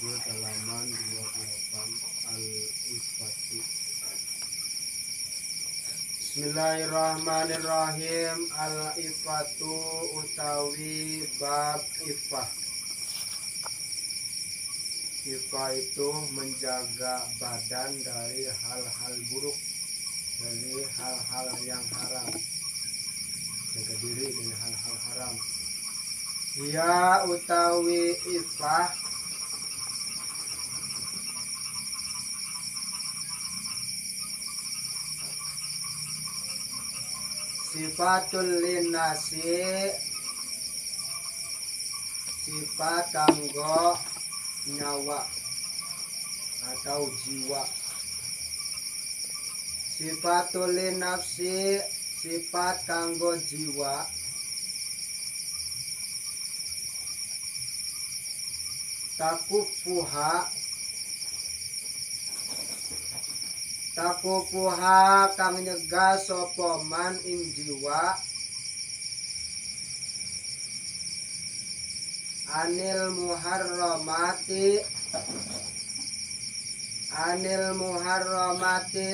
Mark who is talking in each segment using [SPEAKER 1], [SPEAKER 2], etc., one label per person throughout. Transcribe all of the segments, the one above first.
[SPEAKER 1] lanjut halaman 28 Al-Ifatu. Bismillahirrahmanirrahim. Al-Ifatu utawi bab ifah. Ifah itu menjaga badan dari hal-hal buruk, dari hal-hal yang haram, jaga diri dari hal-hal haram. Ya utawi ifah sifatul linnasi, sifat kanggo nyawa atau jiwa. Sifatul linnafsi, sifat kanggo jiwa. Takufuha kang nyegah sapa man ing jiwa anil muharramati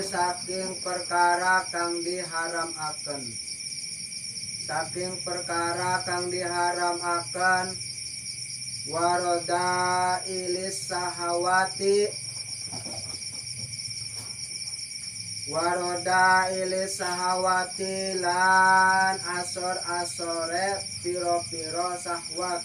[SPEAKER 1] saking perkara kang diharamaken, waroda ilis sahawati lan asor-asore piro-piro sahwat.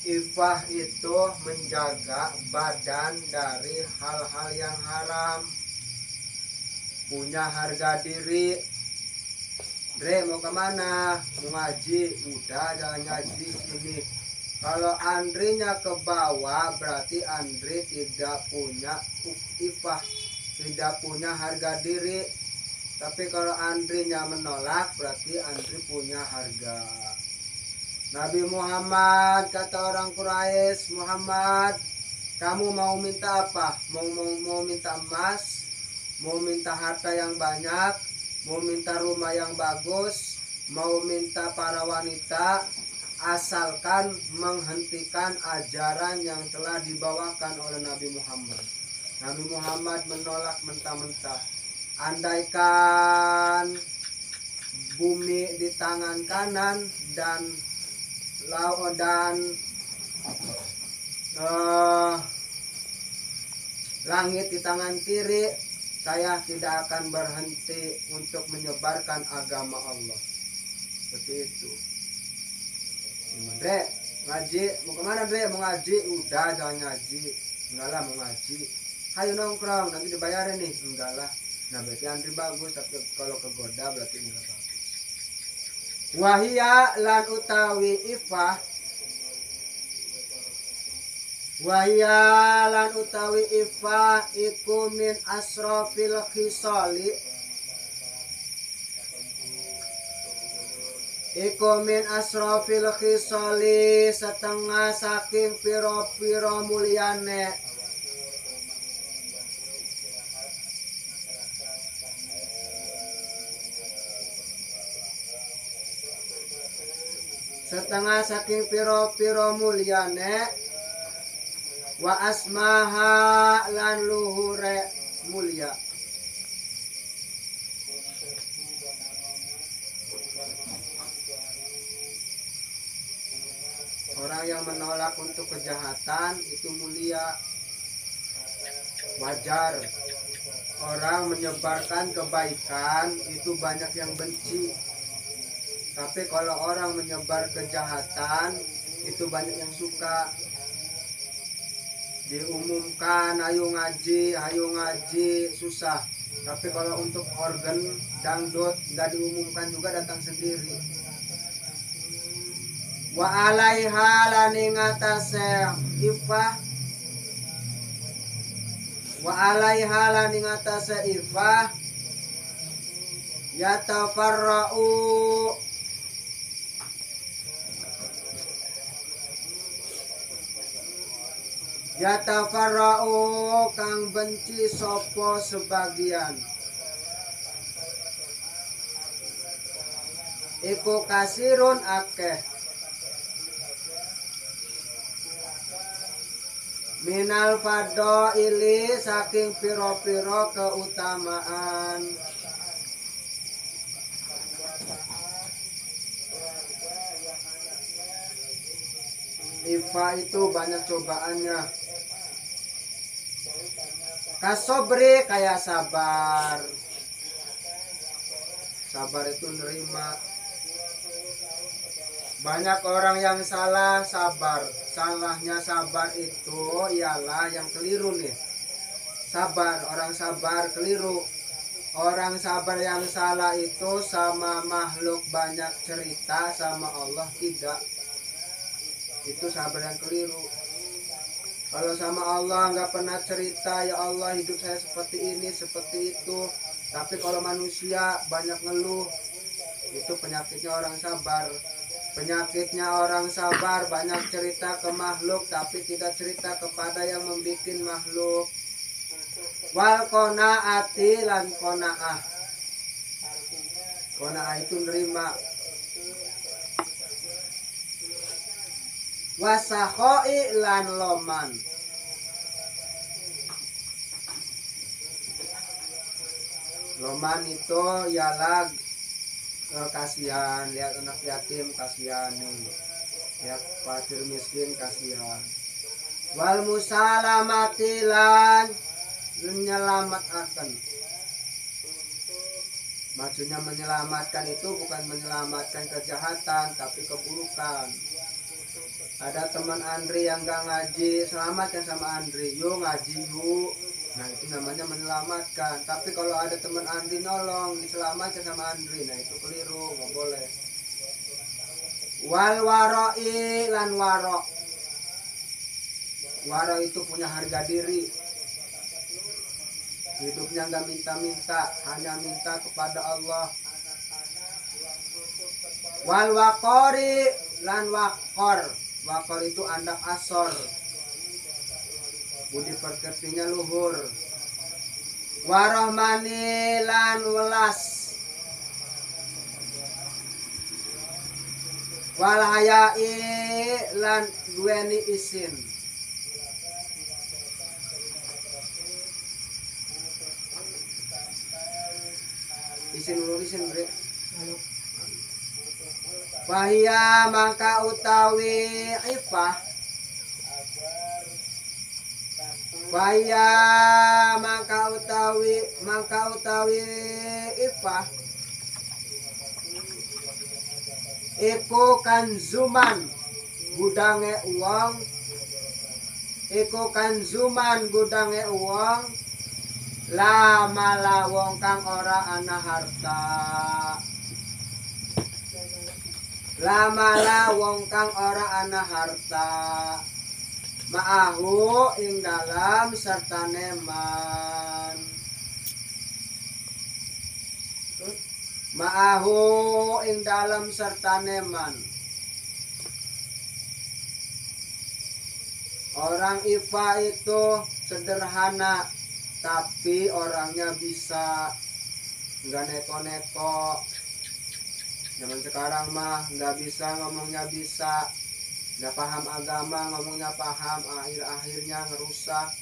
[SPEAKER 1] Ifah itu menjaga badan dari hal-hal yang haram, punya harga diri. Dre, mau kemana? Mau ngaji? Udah, jangan ngaji ini. Kalau Andrinya ke bawah berarti Andri tidak punya ifah, tidak punya harga diri. Tapi kalau Andrinya menolak berarti Andri punya harga. Nabi Muhammad, kata orang Quraisy, Muhammad, kamu mau minta apa? Mau minta emas? Mau minta harta yang banyak? Mau minta rumah yang bagus? Mau minta para wanita? Asalkan menghentikan ajaran yang telah dibawakan oleh Nabi Muhammad. Nabi Muhammad menolak mentah-mentah. Andaikan bumi di tangan kanan dan langit di tangan kiri, saya tidak akan berhenti untuk menyebarkan agama Allah. Seperti itu. Dre, ngaji, mau kemana Dre? Mau ngaji? Udah, jangan ngaji. Enggak lah, mau ngaji. Hayo nongkrong, nanti dibayarin nih. Enggak lah. Nah berarti Andri bagus, tapi kalau kegoda berarti enggak bagus. Wahia lan utawi ifah, iku min asrofil khisali, setengah saking piro-piro mulyane. Setengah saking piro-piro mulyane. Wa asmaha lan luhure mulia. Orang yang menolak untuk kejahatan itu mulia, wajar. Orang menyebarkan kebaikan itu banyak yang benci. Tapi kalau orang menyebar kejahatan itu banyak yang suka. Diumumkan ayo ngaji susah. Tapi kalau untuk organ dangdut nggak diumumkan juga, datang sendiri. Wa alaiha lan ing atase ifah yatafarra'u kang benci sopo sebagian. iku kasirun akeh minal fadhaili saking piro-piro keutamaan. Ifa itu banyak cobaannya. Kasobri kayak sabar. Sabar itu nerima. Banyak orang yang salah sabar. Salahnya sabar itu ialah yang keliru nih. Sabar, orang sabar keliru. Orang sabar yang salah itu sama makhluk banyak cerita, sama Allah tidak. Itu sabar yang keliru. Kalau sama Allah nggak pernah cerita, ya Allah hidup saya seperti ini, seperti itu. Tapi kalau manusia banyak ngeluh, itu penyakitnya orang sabar. Penyakitnya orang sabar banyak cerita ke makhluk, tapi tidak cerita kepada yang membuat makhluk. Wal qanaati lan qanaah. Qanaah itu nerima. Wasakhoi lan loman. Loman itu ialah kasihan, lihat anak yatim kasihan nih, lihat fakir miskin kasihan. Wal musalamati lan menyelamatkan. Maksudnya menyelamatkan itu bukan menyelamatkan kejahatan, tapi keburukan. Ada teman Andri yang gak ngaji, selamatkan sama Andri, yuk ngaji yuk. Nah itu namanya menyelamatkan. Tapi kalau ada teman Andri nolong, diselamatkan sama Andri, nah itu keliru, gak boleh. Wal waroi lan waro. Waro itu punya harga diri. Hidupnya gak minta-minta, hanya minta kepada Allah. Wal wakori lan wakor. Wakor itu andak asor, budi pekertinya luhur. Warohmani lan welas. Walhayai lan duweni isin. Isin bre. Wahia mangka utawi ifah. Wahia mangka utawi ifah. Iku kanzuman gudange uang. Iku kanzuman gudange uang. La mala wong kang ora ana harta. Lamala wong kang ora ana harta. Ma'ahu ing dalam serta neman. Ma'ahu ing dalam serta neman. Orang ifa itu sederhana, tapi orangnya bisa, nggak neko-neko. Zaman sekarang mah nggak bisa ngomongnya bisa, nggak paham agama ngomongnya paham, akhirnya ngerusak.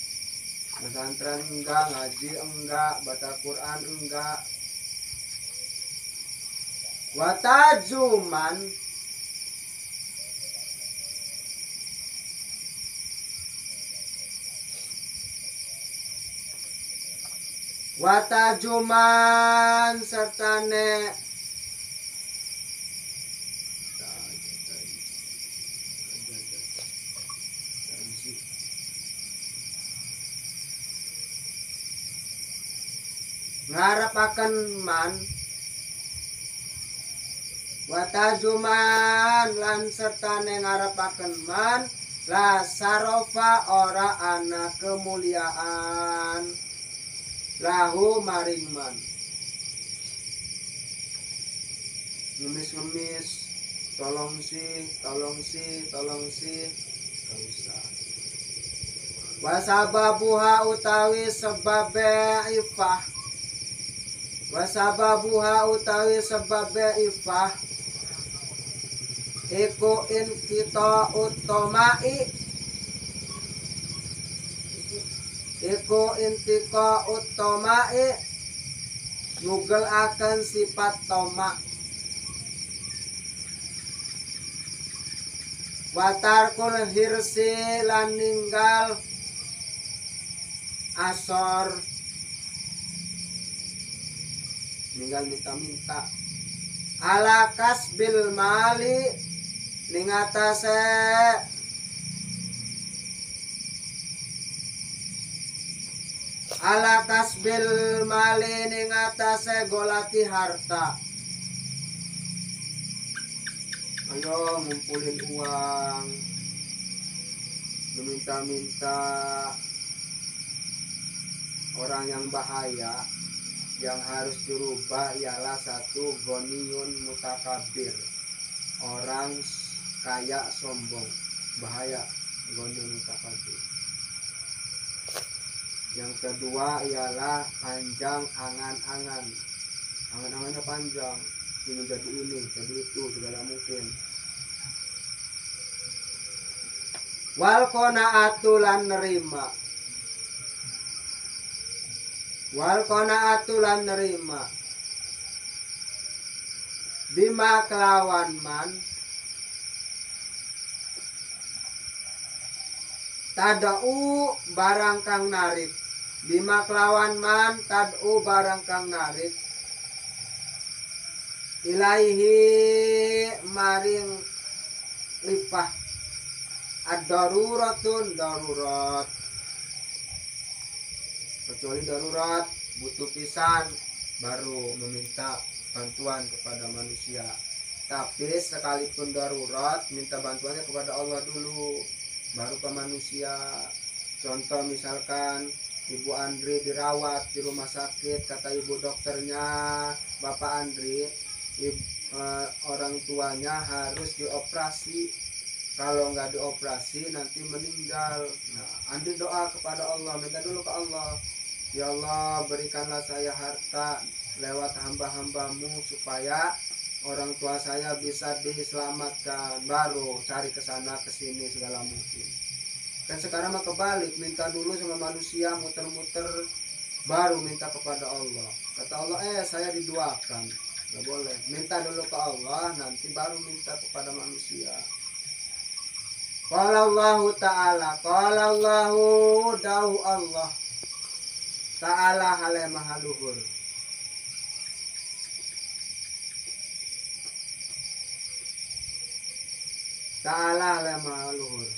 [SPEAKER 1] Pesantren enggak, ngaji enggak, baca Quran enggak. Watajuman sertane ngarapaken man. Watajuman lan sertane ngarapaken man. La sarofa ora ana kemuliaan. Lahu maring man. Ngemis-ngemis, tolong sih, gak usah. Wasababuha utawi sebabe ifah. Wasababuha utawi sebabe ifah. iku in kita utomai iku intika utomai Google akan sifat toma watarkul hirsi lan ninggal asor ninggal minta-minta ala kasbil mali ning atase ala kasbil mali ning atase golati harta. Ayo ngumpulin uang, meminta-minta orang yang bahaya. Yang harus dirubah ialah satu, goniun mutakabir, orang kaya sombong, bahaya goniun mutakabir. Yang kedua ialah panjang angan-angan, angan-angannya panjang, ingin jadi ini, jadi itu, segala mungkin. Wal qanaatu lan nerima, wal qanaatu lan nerima bima kelawan man tadau barang kang narik, bima kelawan man tadau barang kang narik ilaihi maring lifah ad-daruratun darurat, kecuali darurat butuh pisan baru meminta bantuan kepada manusia. Tapi sekalipun darurat minta bantuannya kepada Allah dulu baru ke manusia. Contoh misalkan Ibu Andri dirawat di rumah sakit, kata ibu dokternya, Bapak Andri orang tuanya harus dioperasi, kalau nggak dioperasi nanti meninggal. Nah, Andri doa kepada Allah, minta dulu ke Allah, ya Allah berikanlah saya harta lewat hamba-hambamu supaya orang tua saya bisa diselamatkan, baru cari kesana kesini segala mungkin. Dan sekarang mah kebalik, minta dulu sama manusia muter-muter baru minta kepada Allah. Kata Allah, saya diduakan, nggak boleh, minta dulu ke Allah nanti baru minta kepada manusia. Qala Allahu ta'ala, qala Allahu dahu Allah ta'ala hale maha luhur. Ta'ala hale maha luhur.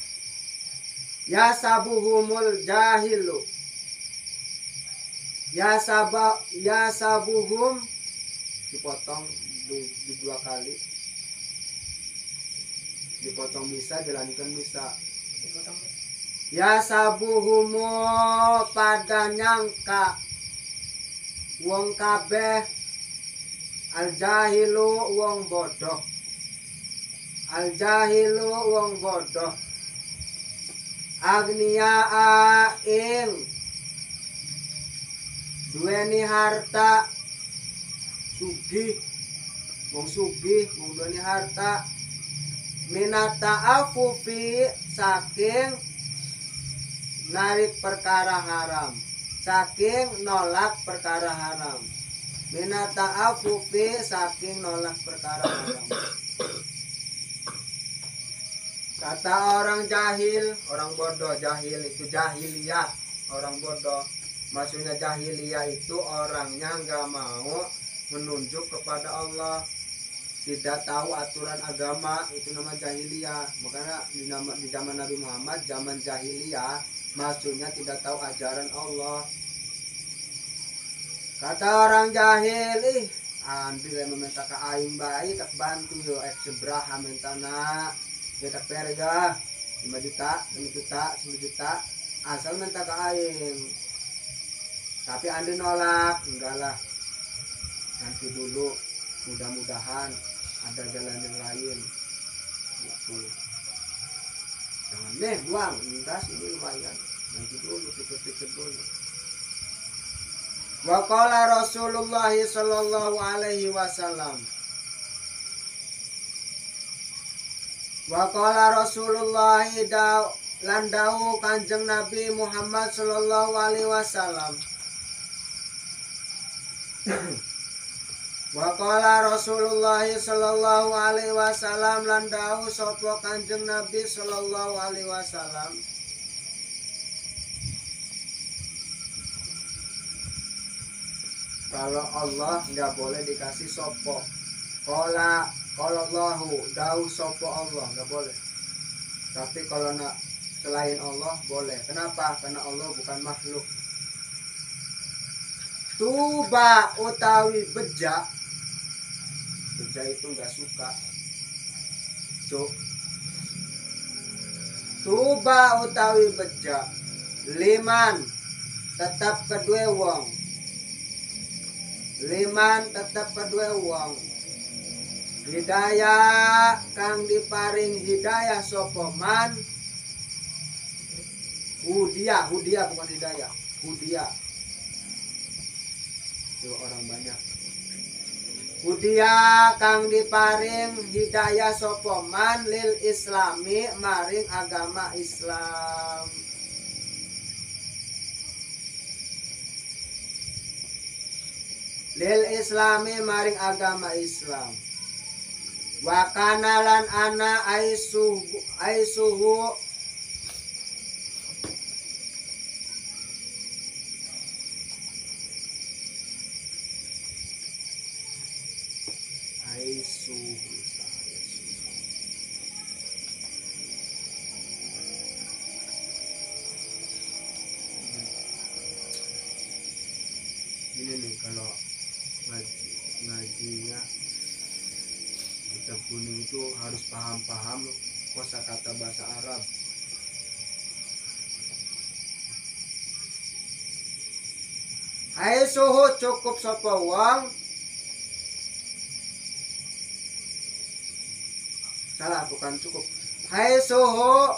[SPEAKER 1] Ya sabuhumul jahilu, ya sabuhum dipotong di dua kali, dipotong bisa, dilanjutkan bisa. Ya sabuhumu pada nyangka wong kabeh, al jahilu wong bodoh, al jahilu wong bodoh, agniyaa ing duweni harta, sugih wong sugih wong duweni harta, minata afufi saking narik perkara haram, saking nolak perkara haram, minata afufi saking nolak perkara haram. Kata orang jahil, orang bodoh, jahil itu jahiliyah, orang bodoh. Maksudnya jahiliyah itu orangnya nggak mau menunjuk kepada Allah, tidak tahu aturan agama, itu nama jahiliyah. Makanya di zaman Nabi Muhammad, zaman jahiliyah, maksudnya tidak tahu ajaran Allah. Kata orang jahil, Andri yang meminta ke aing baik, tak bantu yo, seberapa minta nak, ya tak per ya, 5 juta, 5 juta, 10 juta, asal minta ke aing. Tapi Andri nolak, enggak lah, nanti dulu, mudah-mudahan ada jalan yang lain gitu. Jangan buang, enggak sih, ini lumayan, nanti dulu pikir-pikir dulu. Wa qala Rasulullah sallallahu alaihi wasallam, Wa qala Rasulullah lan dawuh Kanjeng Nabi Muhammad sallallahu alaihi wasallam. Wa qala Rasulullah sallallahu alaihi wasallam lan dawuh sapa Kanjeng Nabi sallallahu alaihi wasallam. Kalau Allah nggak boleh dikasih sopo. Kalau Allahu dawuh sopo Allah nggak boleh. Tapi kalau nak selain Allah boleh. Kenapa? Karena Allah bukan makhluk. Tuba utawi beja. Beja itu nggak suka. Cuk. Tuba utawi beja. Liman tetap kedua wong. Liman tetap kedua wong. Hidayah kang diparing hidayah sapa man. Hudia bukan hidayah. Hudia. Itu orang banyak. Hudia kang diparing hidayah sapa man lil islami maring agama Islam. Lil islami maring agama Islam. Wa kana lan ana aisuhu aisuhu ini nih kalau ngajinya kitab kuning itu harus paham kosakata bahasa Arab. Hai suhu cukup sapa wong. Salah, bukan cukup. Hai suhu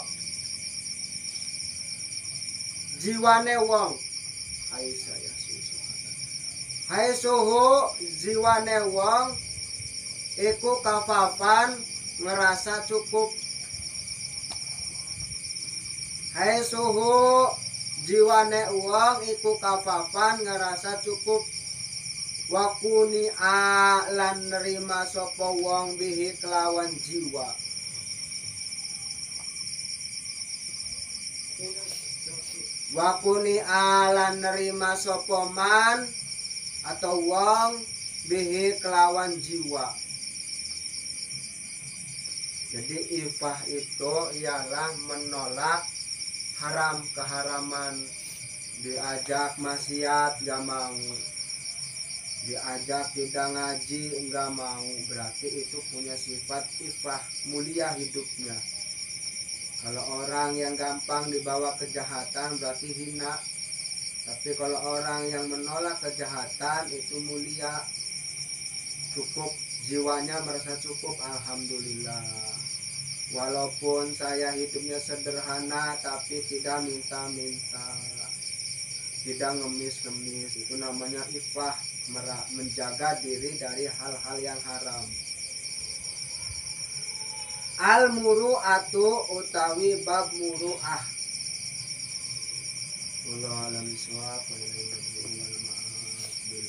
[SPEAKER 1] jiwane wong. Hai saya susu. Hai suhu jiwane wong iku kafafan ngerasa cukup. Hai suhu jiwane wong iku kafafan ngerasa cukup. Wakuni lan nerima sapa wong bihi kelawan jiwa. Wakuni lan nerima sapa man atau wong bihi kelawan jiwa. Jadi ifah itu ialah menolak haram keharaman. Diajak maksiat gak mau, diajak tidak ngaji enggak mau, berarti itu punya sifat ifah, mulia hidupnya. Kalau orang yang gampang dibawa kejahatan berarti hina. Tapi kalau orang yang menolak kejahatan itu mulia, cukup jiwanya merasa cukup. Alhamdulillah, walaupun saya hidupnya sederhana tapi tidak minta-minta, tidak ngemis-ngemis. Itu namanya ifah, menjaga diri dari hal-hal yang haram. Al muru'atu utawi bab muru'ah. Allah alam bisawab wa ilaihi maaf bil